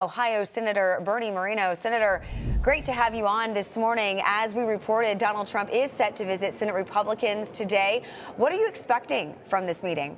Ohio Senator Bernie Moreno. Senator, great to have you on this morning. As we reported, Donald Trump is set to visit Senate Republicans today. What are you expecting from this meeting?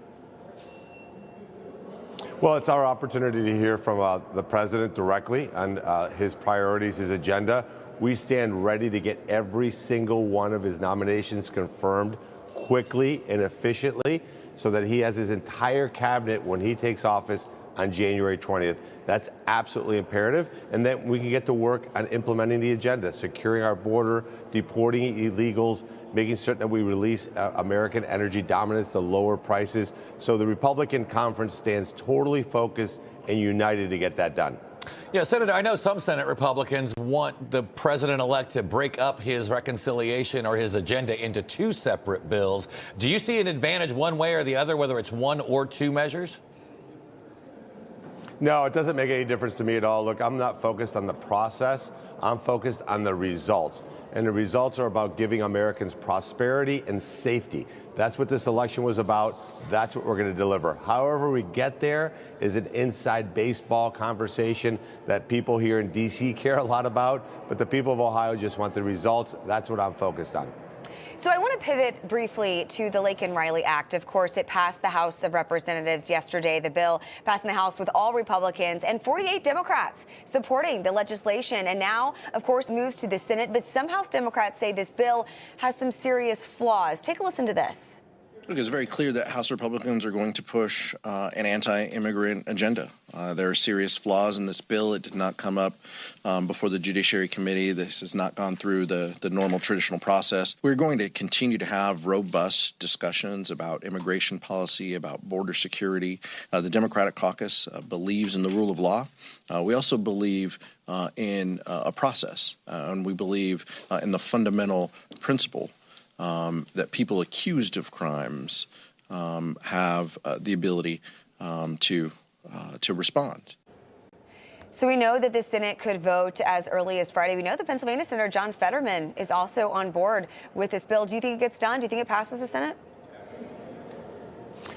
Well, it's our opportunity to hear from the president directly on his priorities, his agenda. We stand ready to get every single one of his nominations confirmed quickly and efficiently so that he has his entire cabinet when he takes office on January 20th. That's absolutely imperative. And then we can get to work on implementing the agenda, securing our border, deporting illegals, making certain that we release American energy dominance to lower prices. So the Republican conference stands totally focused and united to get that done. Yeah, Senator, I know some Senate Republicans want the president-elect to break up his reconciliation or his agenda into two separate bills. Do you see an advantage one way or the other, whether it's one or two measures? No, it doesn't make any difference to me at all. Look, I'm not focused on the process. I'm focused on the results. And the results are about giving Americans prosperity and safety. That's what this election was about. That's what we're going to deliver. However we get there is an inside baseball conversation that people here in D.C. care a lot about, but the people of Ohio just want the results. That's what I'm focused on. So I want to pivot briefly to the Laken Riley Act. Of course, it passed the House of Representatives yesterday. The bill passed in the House with all Republicans and 48 Democrats supporting the legislation. And now, of course, moves to the Senate. But some House Democrats say this bill has some serious flaws. Take a listen to this. Look, it's very clear that House Republicans are going to push an anti-immigrant agenda. There are serious flaws in this bill. It did not come up before the Judiciary Committee. This has not gone through the normal traditional process. We're going to continue to have robust discussions about immigration policy, about border security. The Democratic caucus believes in the rule of law. We also believe in a process, and we believe in the fundamental principle that people accused of crimes have the ability to respond. So we know that the Senate could vote as early as Friday. We know that Pennsylvania Senator John Fetterman is also on board with this bill. Do you think it gets done? Do you think it passes the Senate?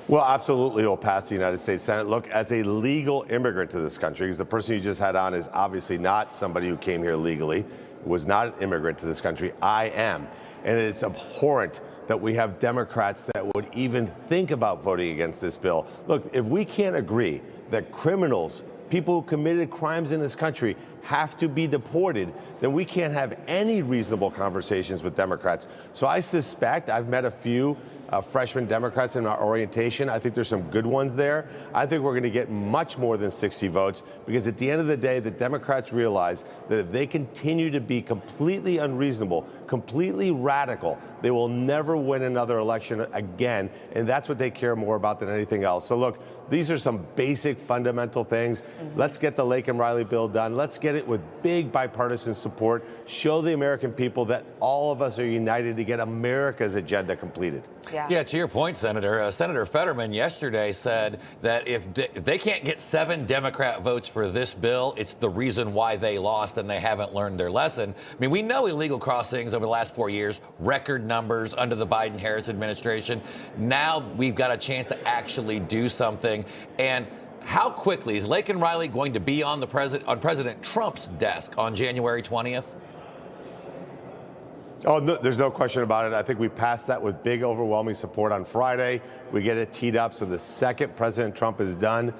Well, absolutely, it will pass the United States Senate. Look, as a legal immigrant to this country, because the person you just had on is obviously not somebody who came here legally, was not an immigrant to this country. I am. And it's abhorrent that we have Democrats that would even think about voting against this bill. Look, if we can't agree that criminals, people who committed crimes in this country, have to be deported, then we can't have any reasonable conversations with Democrats. So I suspect, I've met a few freshman Democrats in our orientation. I think there's some good ones there. I think we're going to get much more than 60 votes because at the end of the day, the Democrats realize that if they continue to be completely unreasonable, completely radical, they will never win another election again. And that's what they care more about than anything else. So look, these are some basic fundamental things. Let's get the Laken Riley bill done. Let's get it with big bipartisan support. Show the American people that all of us are united to get America's agenda completed. Yeah, to your point, Senator, Senator Fetterman yesterday said that if they can't get 7 Democrat votes for this bill, it's the reason why they lost and they haven't learned their lesson. I mean, we know illegal crossings over the last 4 years, record numbers under the Biden-Harris administration. Now we've got a chance to actually do something. And how quickly is Laken Riley going to be on President Trump's desk on January 20th? Oh, no, there's no question about it. I think we passed that with big, overwhelming support on Friday. We get it teed up so the second President Trump is done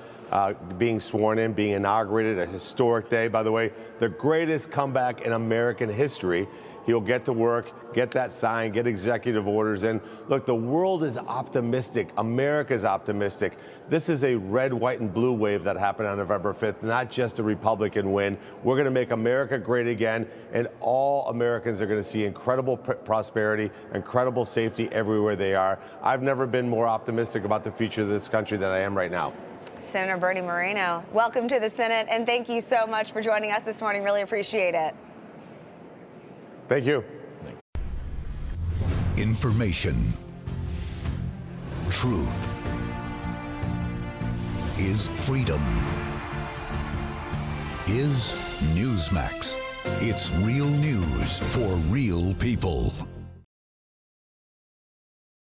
being sworn in, being inaugurated, a historic day, by the way, the greatest comeback in American history. He'll get to work, get that signed, get executive orders in. Look, the world is optimistic. America's optimistic. This is a red, white, and blue wave that happened on November 5th, not just a Republican win. We're going to make America great again, and all Americans are going to see incredible prosperity, incredible safety everywhere they are. I've never been more optimistic about the future of this country than I am right now. Senator Bernie Moreno, welcome to the Senate, and thank you so much for joining us this morning. Really appreciate it. Thank you. Information. Truth is freedom. Is Newsmax. It's real news for real people.